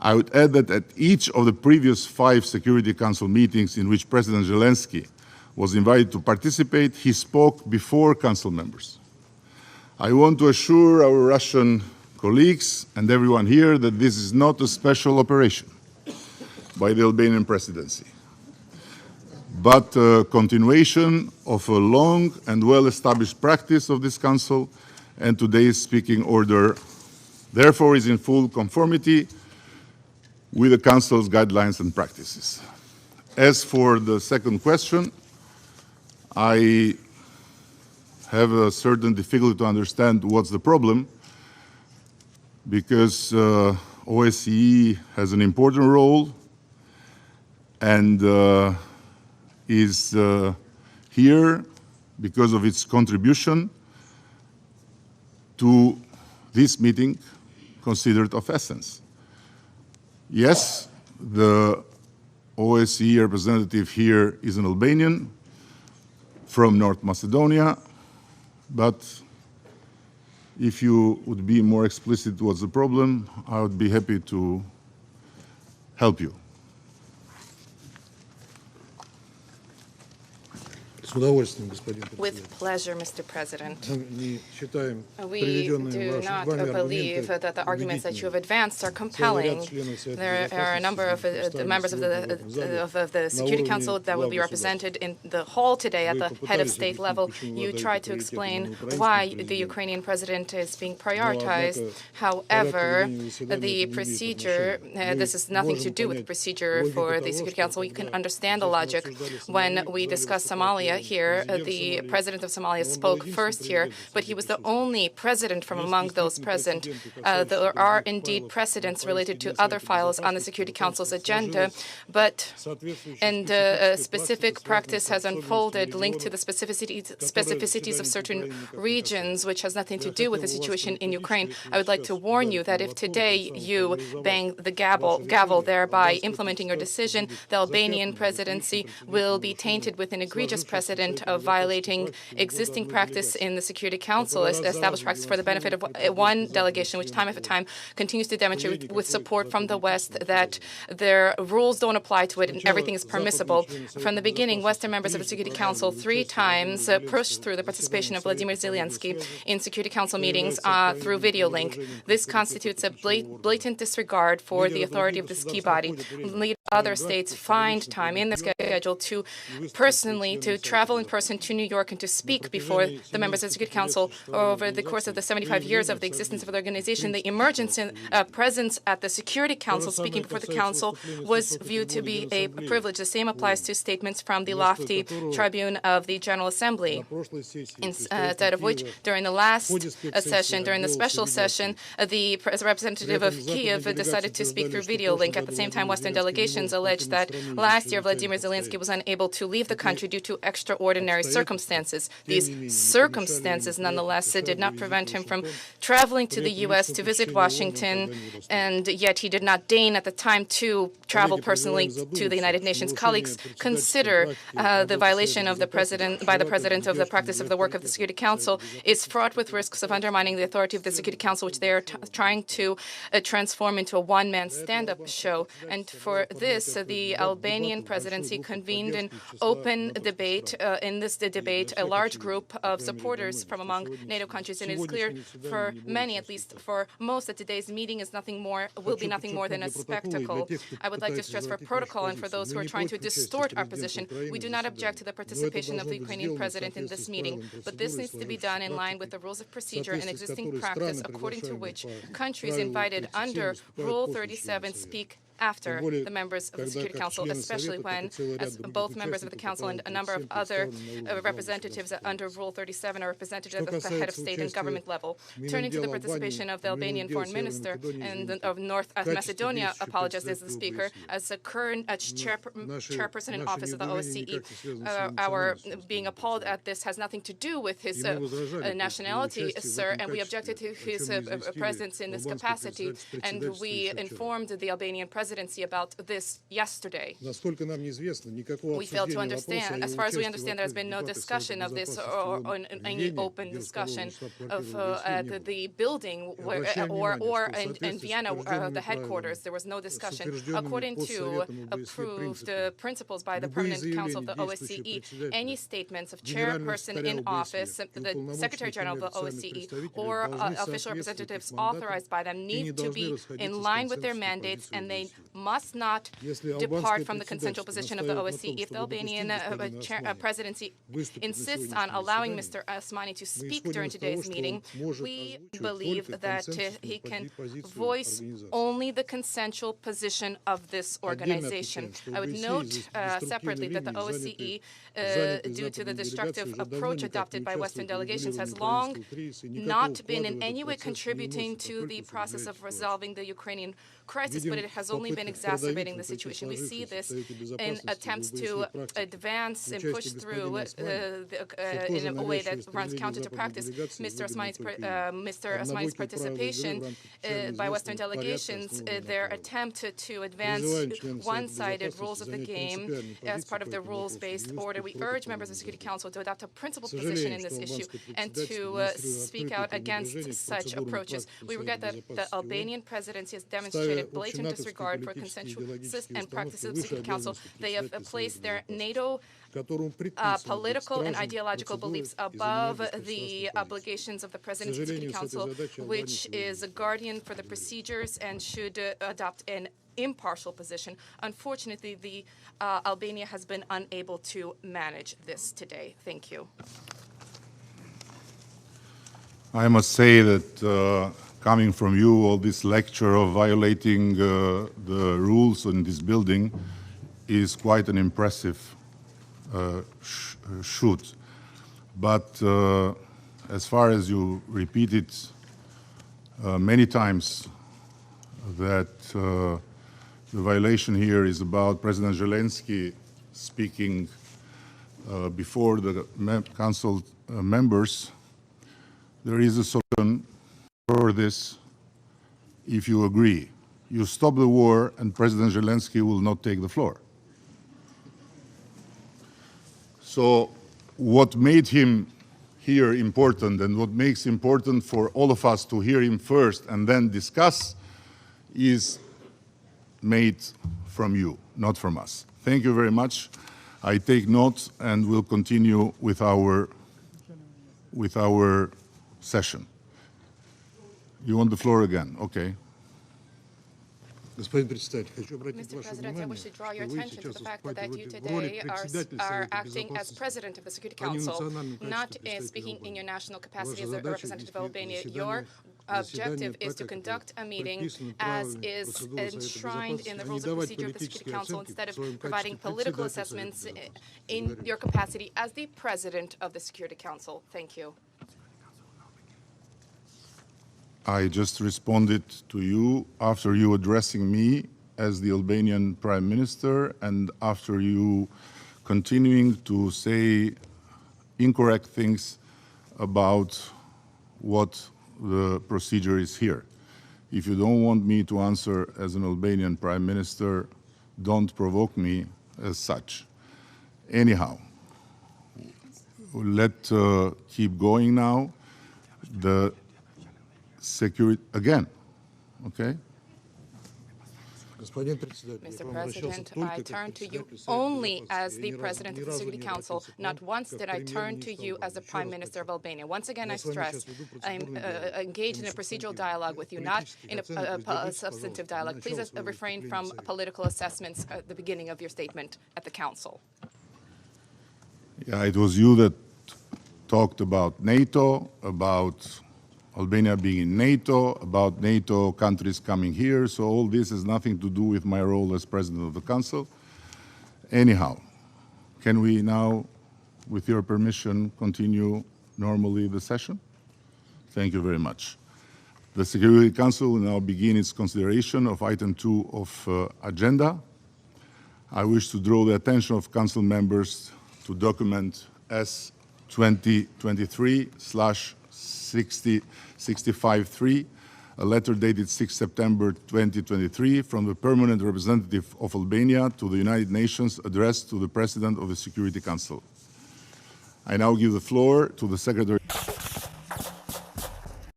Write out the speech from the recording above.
I would add that at each of the previous 5 Security Council meetings in which President Zelensky was invited to participate, he spoke before Council members. I want to assure our Russian colleagues and everyone here that this is not a special operation by the Albanian presidency, but a continuation of a long and well-established practice of this Council, and today's speaking order therefore is in full conformity with the Council's guidelines and practices. As for the second question, I have a certain difficulty to understand what's the problem, because OSCE has an important role and is here because of its contribution to this meeting considered of essence. Yes, the OSCE representative here is an Albanian from North Macedonia, but if you would be more explicit what's the problem, I would be happy to help you. With pleasure, Mr. President. We do not believe that the arguments that you have advanced are compelling. There are a number of the members of the Security Council that will be represented in the hall today at the head of state level. You tried to explain why the Ukrainian president is being prioritized. However, the procedure, this has nothing to do with the procedure for the Security Council. You can understand the logic. When we discuss Somalia here, the president of Somalia spoke first here, but he was the only president from among those present. There are indeed precedents related to other files on the Security Council's agenda, but a specific practice has unfolded linked to the specificities of certain regions, which has nothing to do with the situation in Ukraine. I would like to warn you that if today you bang the gavel thereby implementing your decision, the Albanian presidency will be tainted with an egregious precedent of violating existing practice in the Security Council, established practice for the benefit of one delegation, which time after time continues to demonstrate with support from the West that their rules don't apply to it and everything is permissible. From the beginning, Western members of the Security Council 3 times pushed through the participation of Vladimir Zelensky in Security Council meetings through video link. This constitutes a blatant disregard for the authority of this key body. Other states find time in their schedule to travel in person to New York and to speak before the members of the Security Council. Over the course of the 75 years of the existence of the organization, the emergence and presence at the Security Council, speaking before the Council, was viewed to be a privilege. The same applies to statements from the lofty tribune of the General Assembly, instead of which, during the last session, during the special session, the representative of Kiev decided to speak through video link. At the same time, Western delegations alleged that last year Vladimir Zelensky was unable to leave the country due to extraordinary circumstances. These circumstances, nonetheless, did not prevent him from traveling to the U.S. to visit Washington, and yet he did not deign at the time to travel personally to the United Nations. Colleagues, consider the violation of the president of the practice of the work of the Security Council is fraught with risks of undermining the authority of the Security Council, which they are trying to transform into a one-man stand-up show. And for this, the Albanian presidency convened an open debate. In this debate, a large group of supporters from among NATO countries, and it is clear for many, at least for most, that today's meeting will be nothing more than a spectacle. I would like to stress for protocol and for those who are trying to distort our position, we do not object to the participation of the Ukrainian president in this meeting, but this needs to be done in line with the rules of procedure and existing practice, according to which countries invited under Rule 37 speak after the members of the Security Council, especially when, as both members of the Council and a number of other representatives under Rule 37 are representative of the head of state and government level. Turning to the participation of the Albanian foreign minister and of North Macedonia, apologizes the speaker, as a current chairperson in office of the OSCE. Our being appalled at this has nothing to do with his nationality, sir, and we objected to his presence in this capacity, and we informed the Albanian president presidency about this yesterday. Насколько нам неизвестно, никакого We fail to обсуждения understand. вопроса As о far as we участии в understand, there's been no открытых discussion of дебатах this Совета or Безопасности on ООН в any Вене, open где discussion расположен of штаб-квартиры ОБСЕ, the building where, обращаем or внимание, что в in соответствии с Vienna, утвержденными the headquarters. правилами, There was no discussion. утвержденными According по to Советам ОБСЕ approved принципам, principles by the любые Permanent Council of the заявления действующего OSCE, any председателя, statements of генерального chairperson секретаря in office, ОБСЕ и the Secretary уполномоченных General of the официальных OSCE, представителей or должны official соответствовать representatives их мандатам authorized by them и не need to должны be расходиться in с line with their консенсусной mandates, позицией and they ОБСЕ. must not Если depart албанское from the consensual председательство position of the настаивает на OSCE. том, If the чтобы допустить Albanian господина Османи presidency выступить на insists on сегодняшнем allowing заседании, Mr. Osmani to мы speak исходим during из того, today's что meeting, он может we озвучивать believe только that консенсусную he can позицию voice организации. only the consensual position of this organization. I would note separately that the OSCE, due to the destructive approach adopted by Western delegations, has long not been in any way contributing to the process of resolving the Ukrainian crisis, but it has only been exacerbating the situation. We see this in attempts to advance and push through in a way that runs counter to practice. Mr. Osmani's participation by Western delegations, their attempt to advance one-sided rules of the game as part of the rules-based order. We urge members of the Security Council to adopt a principled position in this issue and to speak out against such approaches. We regret that the Albanian presidency has demonstrated blatant disregard for consensual and practices of the Security Council. They have placed their NATO political and ideological beliefs above the obligations of the President of the Security Council, which is a guardian for the procedures and should adopt an impartial position. Unfortunately, the Albania has been unable to manage this today. Thank you. I must say that coming from you, all this lecture of violating the rules in this building is quite an impressive shoot. But as far as you repeated many times that the violation here is about President Zelensky speaking before the Council members, there is a solution for this if you agree. You stop the war and President Zelensky will not take the floor. So what made him here important and what makes important for all of us to hear him first and then discuss is made from you, not from us. Thank you very much. I take note and we'll continue with our session. You want the floor again? Okay. Господин председатель, хочу обратить Mr. ваше President, I wish to draw your внимание, attention что to вы the сейчас fact that you выступаете в роли today председателя are Совета acting as Безопасности, President of the Security а не Council, национальном not качестве speaking in your представителя national Ваша capacity as a задача representative of вести Albania. заседание, Your objective is to так, как conduct a meeting предписано as правилами is процедуры Совета enshrined in the Безопасности, а не rules of давать procedure of the Security политические Council оценки instead в of своем providing качестве political председателя Совета assessments Безопасности. in Благодарю. your capacity as the President of the Security Council. Thank you. I just responded to you after you addressing me as the Albanian Prime Minister and after you continuing to say incorrect things about what the procedure is here. If you don't want me to answer as an Albanian Prime Minister, don't provoke me as such. Anyhow, let's keep going now. The security, again, okay? Mr. President, I turn to you only as the President of the Security Council. Not once did I turn to you as the Prime Minister of Albania. Once again, I stress, I'm engaged in a procedural dialogue with you, not in a substantive dialogue. Please refrain from political assessments at the beginning of your statement at the Council. Yeah, it was you that talked about NATO, about Albania being in NATO, about NATO countries coming here, so all this has nothing to do with my role as President of the Council. Anyhow, can we now, with your permission, continue normally the session? Thank you very much. The Security Council will now begin its consideration of item 2 of agenda. I wish to draw the attention of Council members to document S 2023/65/3, a letter dated 6 September 2023 from the permanent representative of Albania to the United Nations addressed to the President of the Security Council. I now give the floor to the Secretary.